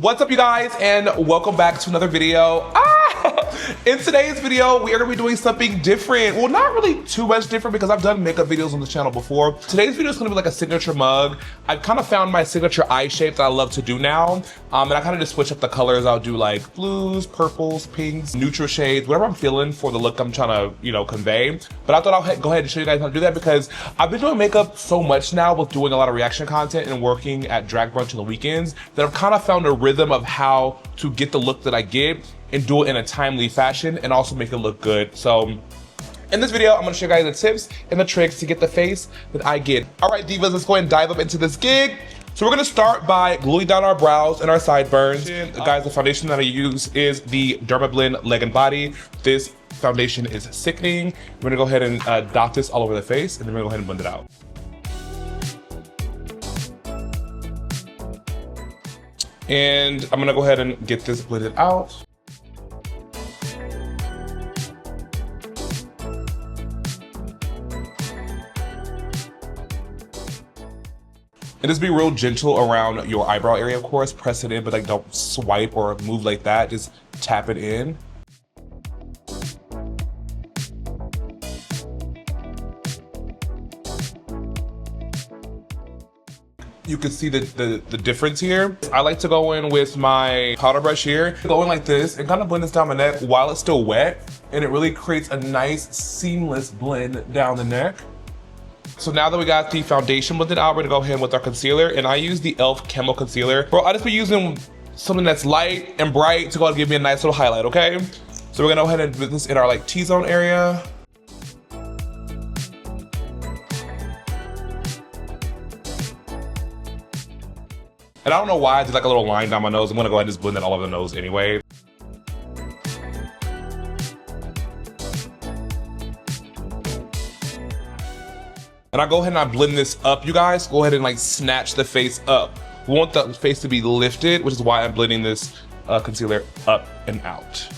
What's up, you guys, and welcome back to another video. In today's video, we are gonna be doing something different. Well, not really too much different because I've done makeup videos on the channel before. Today's video is gonna be like a signature mug. I've kind of found my signature eye shape that I love to do now. And I kind of just switch up the colors. I'll do like blues, purples, pinks, neutral shades, whatever I'm feeling for the look I'm trying to, convey. But I thought I'll go ahead and show you guys how to do that because I've been doing makeup so much now with doing a lot of reaction content and working at drag brunch on the weekends that I've kind of found a rhythm of how to get the look that I get and do it in a timely fashion and also make it look good. So in this video, I'm gonna show you guys the tips and the tricks to get the face that I get. All right, divas, let's go ahead and dive up into this gig. So we're gonna start by gluing down our brows and our sideburns. Guys, the foundation that I use is the Dermablend Leg and Body. This foundation is sickening. We're gonna go ahead and dot this all over the face, and then we're gonna go ahead and blend it out. And I'm gonna go ahead and get this blended out. And just be real gentle around your eyebrow area, of course. Press it in, but like don't swipe or move like that. Just tap it in. You can see the difference here. I like to go in with my powder brush here, go in like this and kind of blend this down my neck while it's still wet. And it really creates a nice seamless blend down the neck. So now that we got the foundation blended out, we're gonna go ahead with our concealer. And I use the e.l.f. Camo Concealer. Bro, I just be using something that's light and bright to go and give me a nice little highlight, okay? So we're gonna go ahead and put this in our like T-zone area. And I don't know why I did like a little line down my nose. I'm gonna go ahead and just blend it all over the nose anyway. And I go ahead and I blend this up, you guys. Go ahead and like snatch the face up. We want the face to be lifted, which is why I'm blending this concealer up and out.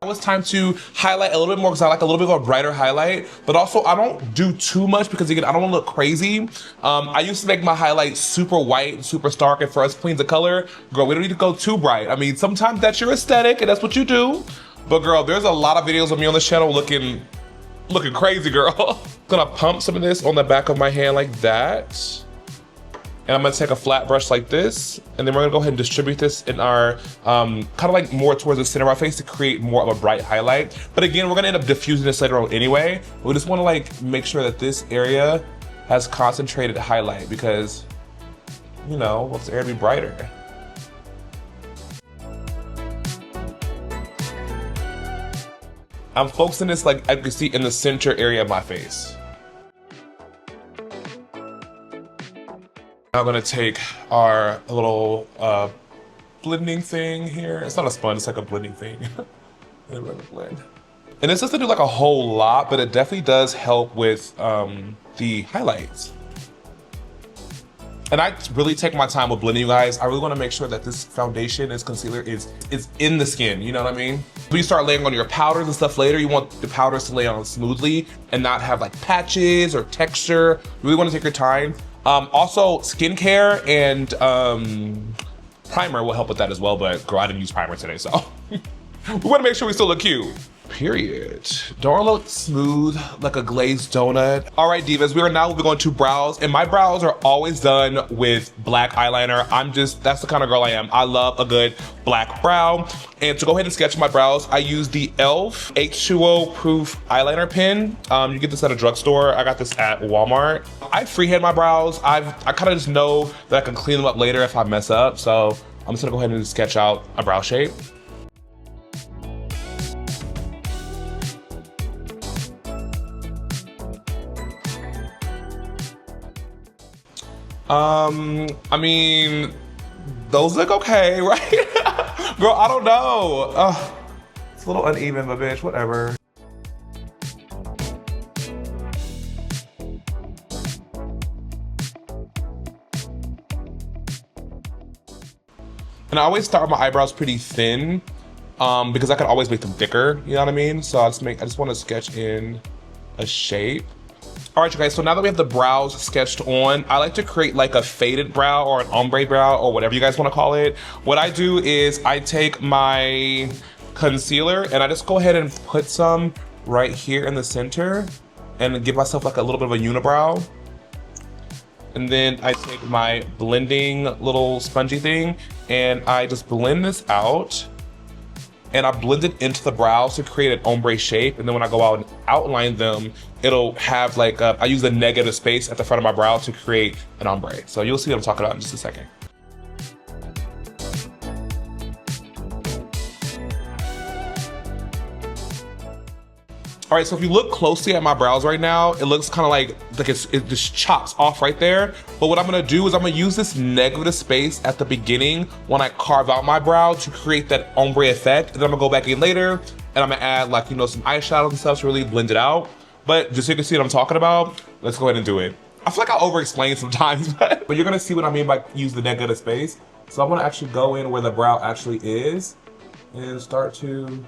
Now it's time to highlight a little bit more because I like a little bit of a brighter highlight, but also I don't do too much because again, I don't want to look crazy. I used to make my highlight super white, super stark, and for us queens of color, girl, we don't need to go too bright. I mean, sometimes that's your aesthetic and that's what you do. But girl, there's a lot of videos of me on this channel looking crazy, girl. Gonna pump some of this on the back of my hand like that. And I'm gonna take a flat brush like this, and then we're gonna go ahead and distribute this in our, kind of like more towards the center of our face to create more of a bright highlight. But again, we're gonna end up diffusing this later on anyway. We just wanna like make sure that this area has concentrated highlight because, wants the area to be brighter. I'm focusing this like you can see in the center area of my face. I'm gonna take our little blending thing here. It's not a sponge, it's like a blending thing. And we're gonna blend. And this doesn't do like a whole lot, but it definitely does help with the highlights. And I really take my time with blending, you guys. I really wanna make sure that this foundation, this concealer is in the skin, you know what I mean? When you start laying on your powders and stuff later, you want the powders to lay on smoothly and not have like patches or texture. You really wanna take your time. Also, skincare and primer will help with that as well, but girl, I didn't use primer today, so we wanna make sure we still look cute. Period. Don't look smooth like a glazed donut. All right, divas, we are now moving on to brows, and my brows are always done with black eyeliner. That's the kind of girl I am. I love a good black brow. And to go ahead and sketch my brows, I use the e.l.f. H2O Proof eyeliner pen. You get this at a drugstore. I got this at Walmart. I freehand my brows. I kind of just know that I can clean them up later if I mess up. So I'm just gonna go ahead and sketch out a brow shape. I mean, those look okay, right? Girl, I don't know. It's a little uneven, but bitch, whatever. And And I always start with my eyebrows pretty thin because I could always make them thicker, you know what I mean? So I just want to sketch in a shape. All right, you guys, so now that we have the brows sketched on, I like to create like a faded brow or an ombre brow or whatever you guys want to call it. What I do is I take my concealer and I just go ahead and put some right here in the center and give myself like a little bit of a unibrow. And then I take my blending little spongy thing and I just blend this out. And I blend it into the brows to create an ombre shape. And then when I go out and outline them, it'll have like, I use the negative space at the front of my brow to create an ombre. So you'll see what I'm talking about in just a second. All right, so if you look closely at my brows right now, it looks kind of like it just chops off right there. But what I'm gonna do is I'm gonna use this negative space at the beginning when I carve out my brow to create that ombre effect. And then I'm gonna go back in later and I'm gonna add like, you know, some eyeshadow and stuff to really blend it out. But just so you can see what I'm talking about, let's go ahead and do it. I feel like I over-explain sometimes, but you're gonna see what I mean by use the negative space. So I'm gonna actually go in where the brow actually is and start to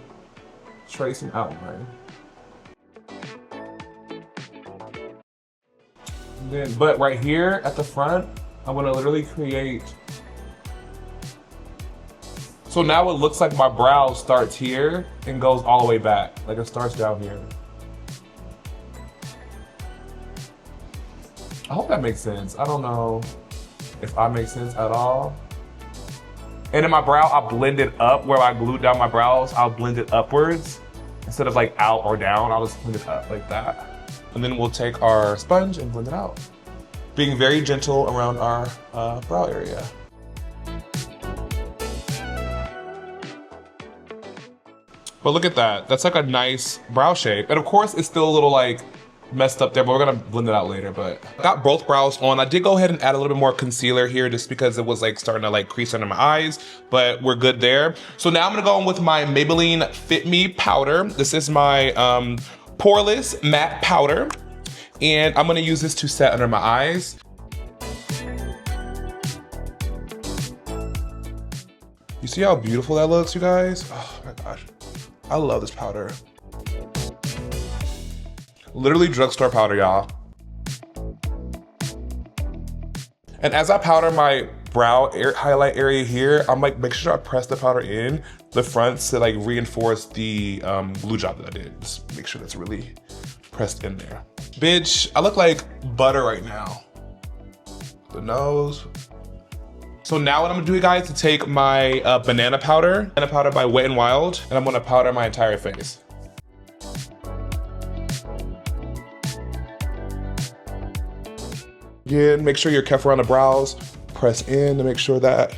trace an outline. Then, but right here at the front, I'm gonna literally create. So now it looks like my brow starts here and goes all the way back. Like it starts down here. I hope that makes sense. I don't know if I make sense at all. And in my brow, I blend it up where I glued down my brows. I'll blend it upwards instead of like out or down. I'll just blend it up like that. And then we'll take our sponge and blend it out. Being very gentle around our brow area. But look at that, that's like a nice brow shape. And of course, it's still a little like messed up there, but we're gonna blend it out later. But I got both brows on. I did go ahead and add a little bit more concealer here just because it was like starting to like crease under my eyes, but we're good there. So now I'm gonna go in with my Maybelline Fit Me powder. This is my Poreless matte powder, and I'm gonna use this to set under my eyes. You see how beautiful that looks, you guys? Oh my gosh, I love this powder. Literally drugstore powder, y'all. And as I powder my brow highlight area here, I'm like, make sure I press the powder in the front to like reinforce the glue job that I did. Just make sure that's really pressed in there. Bitch, I look like butter right now. The nose. So now what I'm gonna do, guys, to take my banana powder by Wet n Wild, and I'm gonna powder my entire face. Again, make sure you're careful around the brows. Press in to make sure that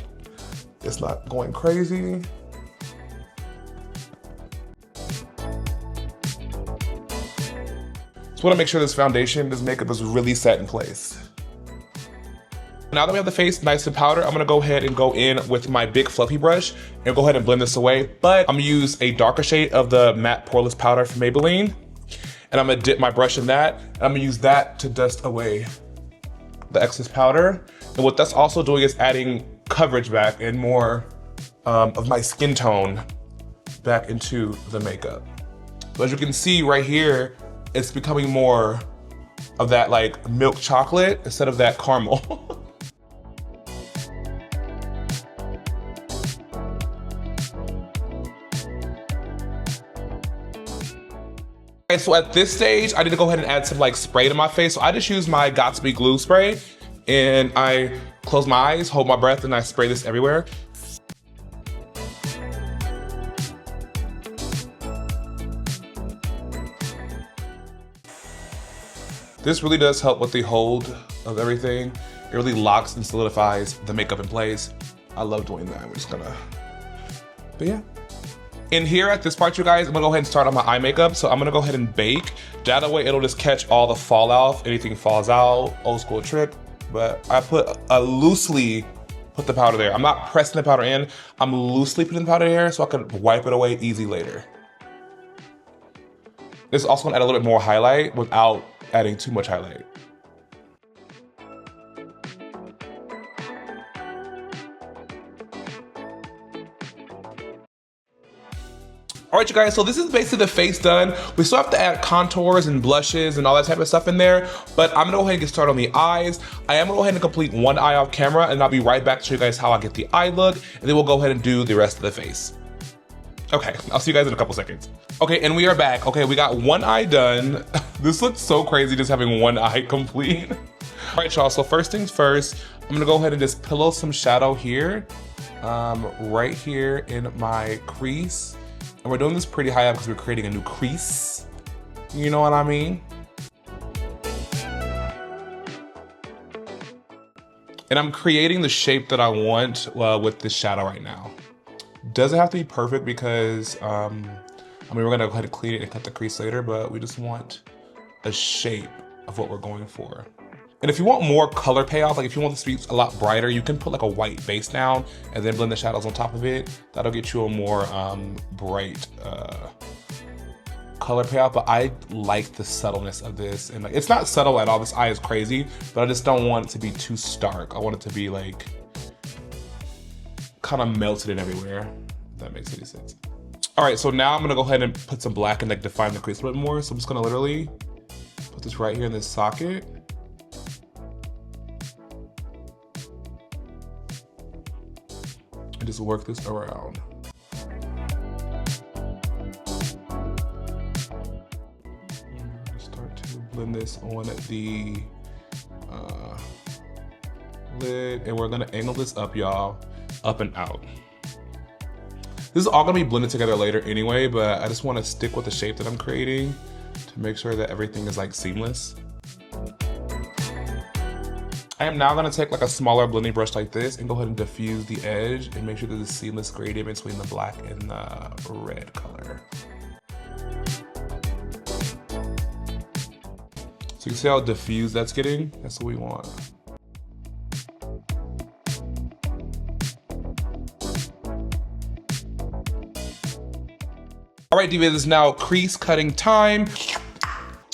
it's not going crazy. Just wanna make sure this foundation, this makeup is really set in place. Now that we have the face nice and powdered, I'm gonna go ahead and go in with my big fluffy brush and go ahead and blend this away. But I'm gonna use a darker shade of the matte Poreless powder from Maybelline. And I'm gonna dip my brush in that. And I'm gonna use that to dust away the excess powder. And what that's also doing is adding coverage back and more of my skin tone back into the makeup. So as you can see right here, it's becoming more of that like milk chocolate instead of that caramel. Okay, so at this stage, I need to go ahead and add some like spray to my face. So I just use my Gatsby glue spray and I close my eyes, hold my breath, and I spray this everywhere. This really does help with the hold of everything. It really locks and solidifies the makeup in place. I love doing that. We're just gonna, but yeah. In here at this part, you guys, I'm gonna go ahead and start on my eye makeup. So I'm gonna go ahead and bake. That way it'll just catch all the fallout. If anything falls out, old school trick. But I loosely put the powder there. I'm not pressing the powder in. I'm loosely putting the powder there so I can wipe it away easy later. This is also gonna add a little bit more highlight without adding too much highlight. All right, you guys, so this is basically the face done. We still have to add contours and blushes and all that type of stuff in there, but I'm gonna go ahead and get started on the eyes. I am gonna go ahead and complete one eye off camera, and I'll be right back to show you guys how I get the eye look, and then we'll go ahead and do the rest of the face. Okay, I'll see you guys in a couple seconds. Okay, and we are back. Okay, we got one eye done. This looks so crazy just having one eye complete. All right, y'all, so first things first, I'm gonna go ahead and just pillow some shadow here, right here in my crease. And we're doing this pretty high up because we're creating a new crease. You know what I mean? And I'm creating the shape that I want with this shadow right now. Doesn't have to be perfect because, I mean, we're gonna go ahead and clean it and cut the crease later, but we just want a shape of what we're going for. And if you want more color payoff, like if you want this to be a lot brighter, you can put like a white base down and then blend the shadows on top of it. That'll get you a more bright color payoff, but I like the subtleness of this. And like, it's not subtle at all, this eye is crazy, but I just don't want it to be too stark. I want it to be like, kind of melted in everywhere, if that makes any sense. All right, so now I'm gonna go ahead and put some black and like define the crease a bit more. So I'm just gonna literally put this right here in this socket. And just work this around. Start to blend this on the lid, and we're gonna angle this up, y'all, up and out. This is all gonna be blended together later anyway, but I just wanna stick with the shape that I'm creating to make sure that everything is like seamless. I am now gonna take like a smaller blending brush like this and go ahead and diffuse the edge and make sure there's a seamless gradient between the black and the red color. So you can see how diffused that's getting? That's what we want. All right, divas, it's now crease cutting time.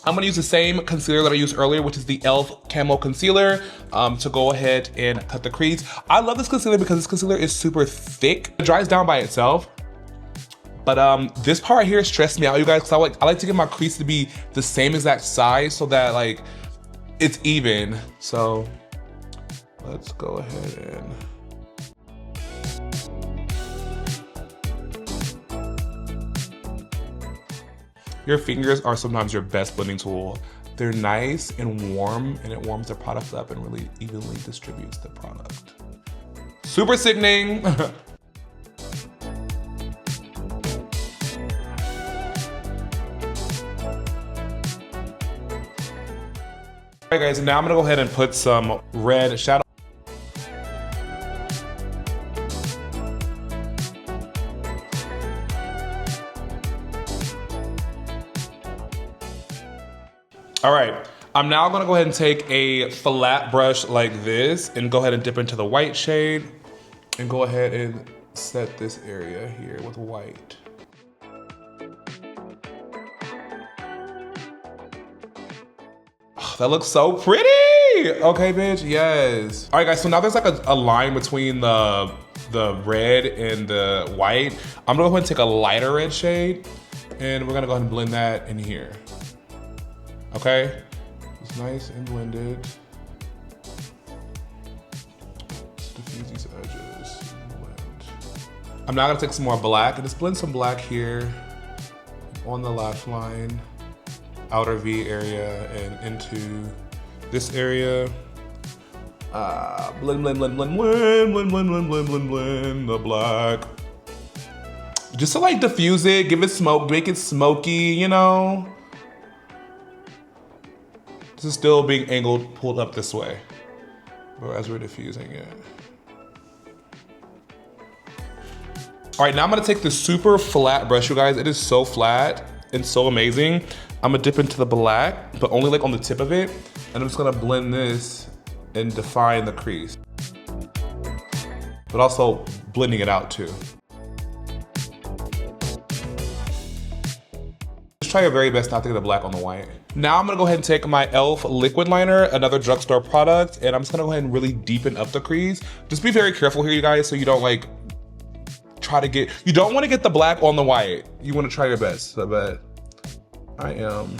I'm gonna use the same concealer that I used earlier, which is the e.l.f. Camo Concealer, to go ahead and cut the crease. I love this concealer because this concealer is super thick. It dries down by itself. But this part right here stressed me out, you guys, because I like to get my crease to be the same exact size so that like it's even. So let's go ahead and your fingers are sometimes your best blending tool. They're nice and warm, and it warms the product up and really evenly distributes the product. Super sickening. All right, guys, now I'm gonna go ahead and put some red shadow. All right, I'm now gonna go ahead and take a flat brush like this and go ahead and dip into the white shade and go ahead and set this area here with white. Oh, that looks so pretty. Okay, bitch, yes. All right, guys, so now there's like a line between the red and the white. I'm gonna go ahead and take a lighter red shade and we're gonna go ahead and blend that in here. Okay, it's nice and blended. Let's diffuse these edges. Blend. I'm now gonna take some more black and just blend some black here on the lash line, outer V area, and into this area. Blend, blend, blend, blend, blend, blend, blend, blend, blend, blend, blend the black. Just to like diffuse it, give it smoke, make it smoky, you know. This is still being angled, pulled up this way, as we're diffusing it. All right, now I'm gonna take this super flat brush, you guys. It is so flat and so amazing. I'm gonna dip into the black, but only like on the tip of it. And I'm just gonna blend this and define the crease. But also blending it out too. Just try your very best not to get the black on the white. Now I'm gonna go ahead and take my e.l.f. liquid liner, another drugstore product, and I'm just gonna go ahead and really deepen up the crease. Just be very careful here, you guys, so you don't like try to get, you don't want to get the black on the white. You want to try your best, but I am.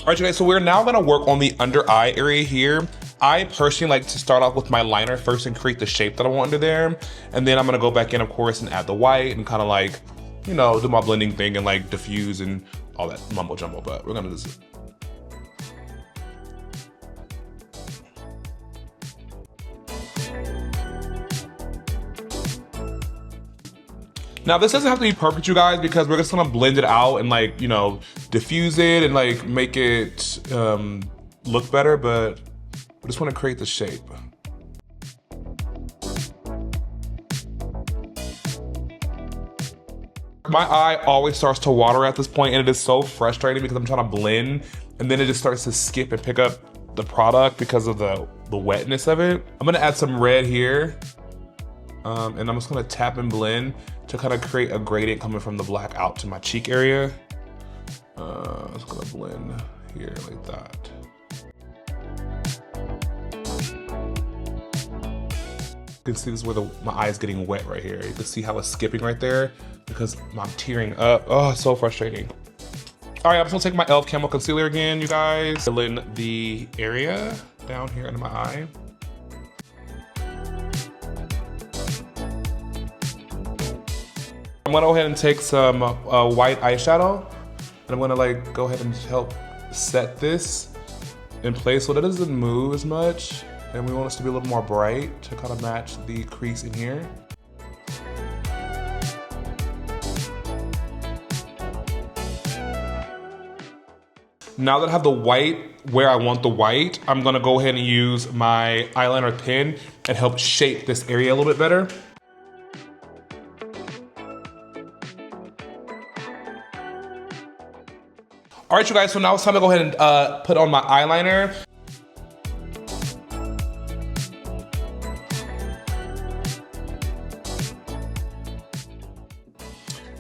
All right, you guys, so we're now gonna work on the under eye area here. I personally like to start off with my liner first and create the shape that I want under there. And then I'm gonna go back in, of course, and add the white and kind of like, you know, do my blending thing and like diffuse and all that mumbo jumbo, but we're gonna do this. Now this doesn't have to be perfect, you guys, because we're just gonna blend it out and like, you know, diffuse it and like make it look better, but I just wanna create the shape. My eye always starts to water at this point, and it is so frustrating because I'm trying to blend and then it just starts to skip and pick up the product because of the wetness of it. I'm gonna add some red here. And I'm just gonna tap and blend to kind of create a gradient coming from the black out to my cheek area. I'm just gonna blend here like that. You can see this is where my eye is getting wet right here. You can see how it's skipping right there because I'm tearing up. Oh, it's so frustrating. All right, I'm just gonna take my e.l.f. Camo Concealer again, you guys. Fill in the area down here under my eye. I'm gonna go ahead and take some white eyeshadow, and I'm gonna like go ahead and help set this in place so that it doesn't move as much. And we want this to be a little more bright to kind of match the crease in here. Now that I have the white where I want the white, I'm gonna go ahead and use my eyeliner pen and help shape this area a little bit better. All right, you guys, so now it's time to go ahead and put on my eyeliner.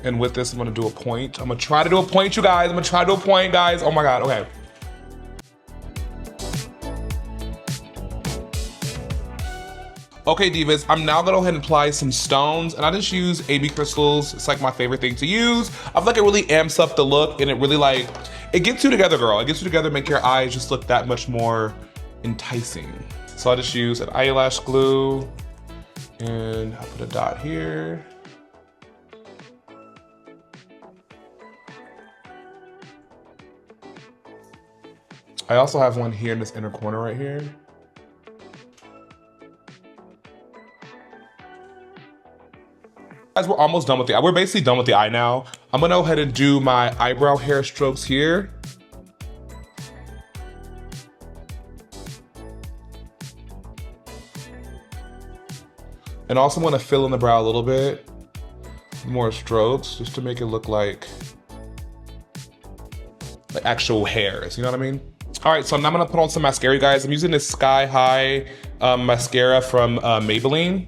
And with this, I'm gonna do a point. I'm gonna try to do a point, you guys. I'm gonna try to do a point, guys. Oh my God, okay. Okay, divas, I'm now gonna go ahead and apply some stones, and I just use AB crystals. It's like my favorite thing to use. I feel like it really amps up the look, and it really like, it gets you together, girl. It gets you together, make your eyes just look that much more enticing. So I just use an eyelash glue, and I put a dot here. I also have one here in this inner corner right here. Guys, we're almost done with the eye. We're basically done with the eye now. I'm gonna go ahead and do my eyebrow hair strokes here. And also I'm gonna fill in the brow a little bit. More strokes, just to make it look like actual hairs, you know what I mean? All right, so now I'm gonna put on some mascara, guys. I'm using this Sky High mascara from Maybelline.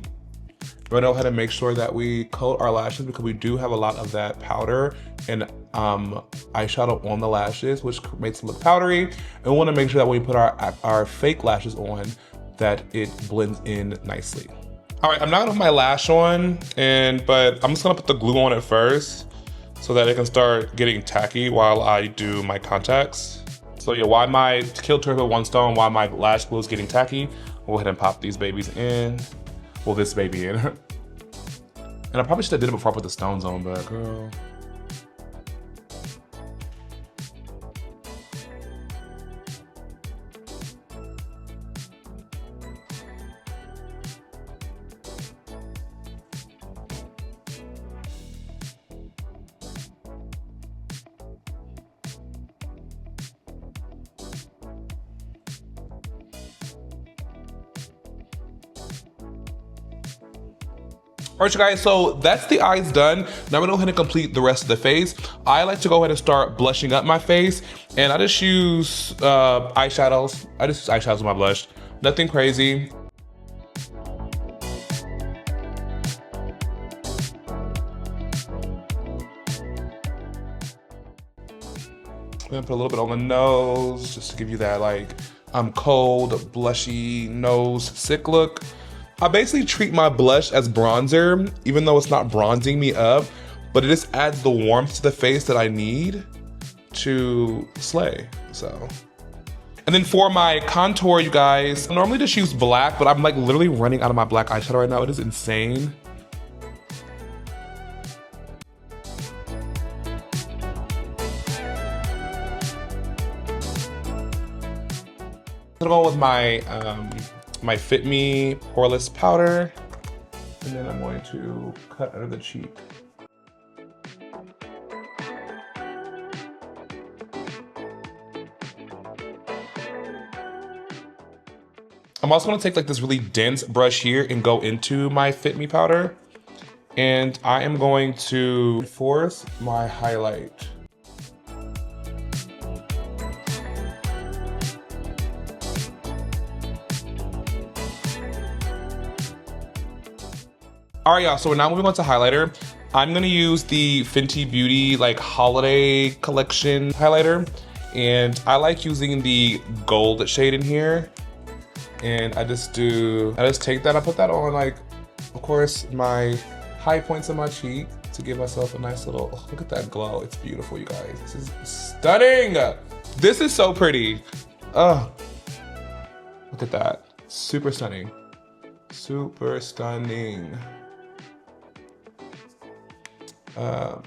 We're gonna go ahead and make sure that we coat our lashes because we do have a lot of that powder and eyeshadow on the lashes, which makes them look powdery. And we wanna make sure that when we put our fake lashes on, that it blends in nicely. All right, I'm not gonna put my lash on, but I'm just gonna put the glue on it first so that it can start getting tacky while I do my contacts. So yeah, while my kill two with one stone, while my lash glue is getting tacky, we'll go ahead and pop these babies in. Well, this baby in. And I probably should have did it before I put the stones on, but girl. All right, you guys, so that's the eyes done. Now I'm gonna go ahead and complete the rest of the face. I like to go ahead and start blushing up my face, and I just use eyeshadows. I just use eyeshadows with my blush. Nothing crazy. I'm gonna put a little bit on the nose, just to give you that like cold, blushy nose, sick look. I basically treat my blush as bronzer, even though it's not bronzing me up, but it just adds the warmth to the face that I need to slay, so. And then for my contour, you guys, I normally just use black, but I'm like literally running out of my black eyeshadow right now. It is insane. I'm gonna go with my my Fit Me Poreless powder, and then I'm going to cut under the cheek. I'm also gonna take like this really dense brush here and go into my Fit Me powder, and I am going to force my highlight. All right, y'all, so we're now moving on to highlighter. I'm gonna use the Fenty Beauty like holiday collection highlighter. And I like using the gold shade in here. And I just take that, I put that on like, of course, my high points of my cheek to give myself a nice little, oh, look at that glow. It's beautiful, you guys. This is stunning. This is so pretty. Oh, look at that. Super stunning. Super stunning.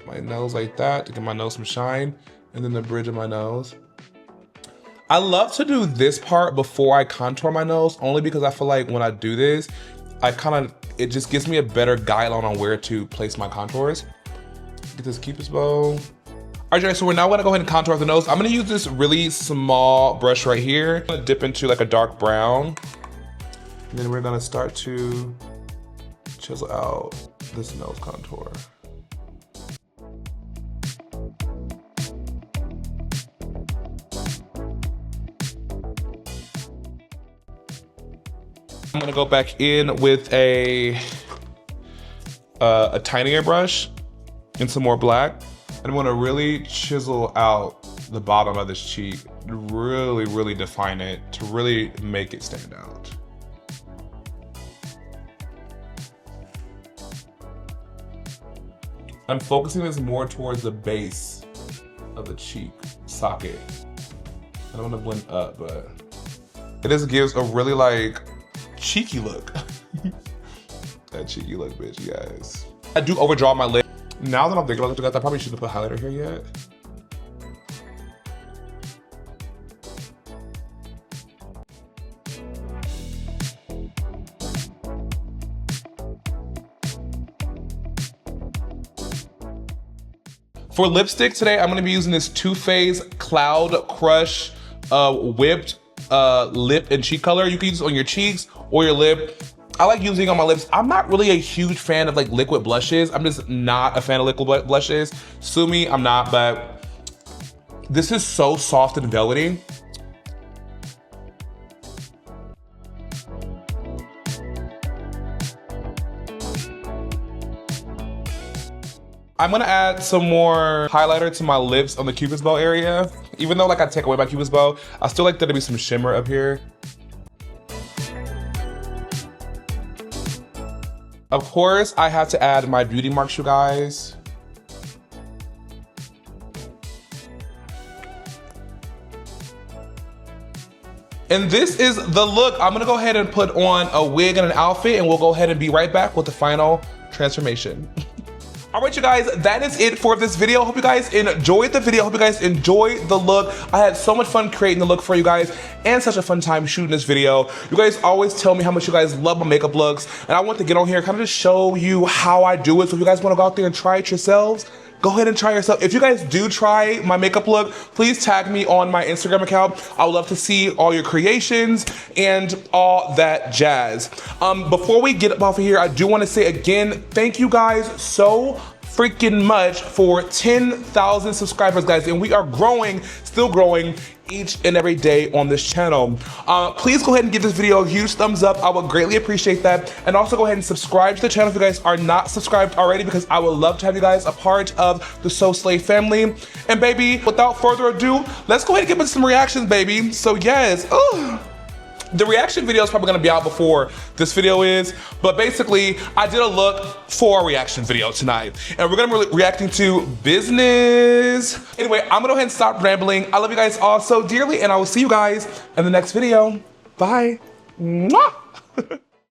My nose like that to give my nose some shine, and then the bridge of my nose. I love to do this part before I contour my nose, only because I feel like when I do this, it just gives me a better guideline on where to place my contours. Get this Cupid's bow. All right, guys, so we're now gonna go ahead and contour the nose. I'm gonna use this really small brush right here. I'm gonna dip into like a dark brown. And then we're gonna start to chisel out this nose contour. I'm gonna go back in with a tinier brush and some more black. And I'm gonna really chisel out the bottom of this cheek, really, really define it to really make it stand out. I'm focusing this more towards the base of the cheek socket. I don't wanna blend up, but it just gives a really like cheeky look. That cheeky look, bitch, you guys. I do overdraw my lid. Now that I'm thinking about it, I probably shouldn't put highlighter here yet. For lipstick today, I'm gonna be using this Too Faced Cloud Crush whipped lip and cheek color. You can use it on your cheeks or your lip. I like using it on my lips. I'm not really a huge fan of like liquid blushes. I'm just not a fan of liquid blushes. Sue me, I'm not, but this is so soft and velvety. I'm gonna add some more highlighter to my lips on the Cupid's bow area. Even though like I take away my Cupid's bow, I still like there to be some shimmer up here. Of course, I have to add my beauty marks, you guys. And this is the look. I'm gonna go ahead and put on a wig and an outfit, and we'll go ahead and be right back with the final transformation. All right, you guys, that is it for this video. Hope you guys enjoyed the video. Hope you guys enjoyed the look. I had so much fun creating the look for you guys and such a fun time shooting this video. You guys always tell me how much you guys love my makeup looks, and I want to get on here and kind of just show you how I do it. So if you guys want to go out there and try it yourselves, go ahead and try yourself. If you guys do try my makeup look, please tag me on my Instagram account. I would love to see all your creations and all that jazz. Before we get up off of here, I do want to say again, thank you guys so freaking much for 10,000 subscribers, guys, and we are growing, still growing each and every day on this channel. Please go ahead and give this video a huge thumbs up. I would greatly appreciate that. And also go ahead and subscribe to the channel if you guys are not subscribed already, because I would love to have you guys a part of the Soleil family. And baby, without further ado, let's go ahead and give it some reactions, baby. So yes, the reaction video is probably gonna be out before this video is, but basically I did a look for a reaction video tonight, and we're gonna be reacting to business. Anyway, I'm gonna go ahead and stop rambling. I love you guys all so dearly, and I will see you guys in the next video. Bye. Mwah!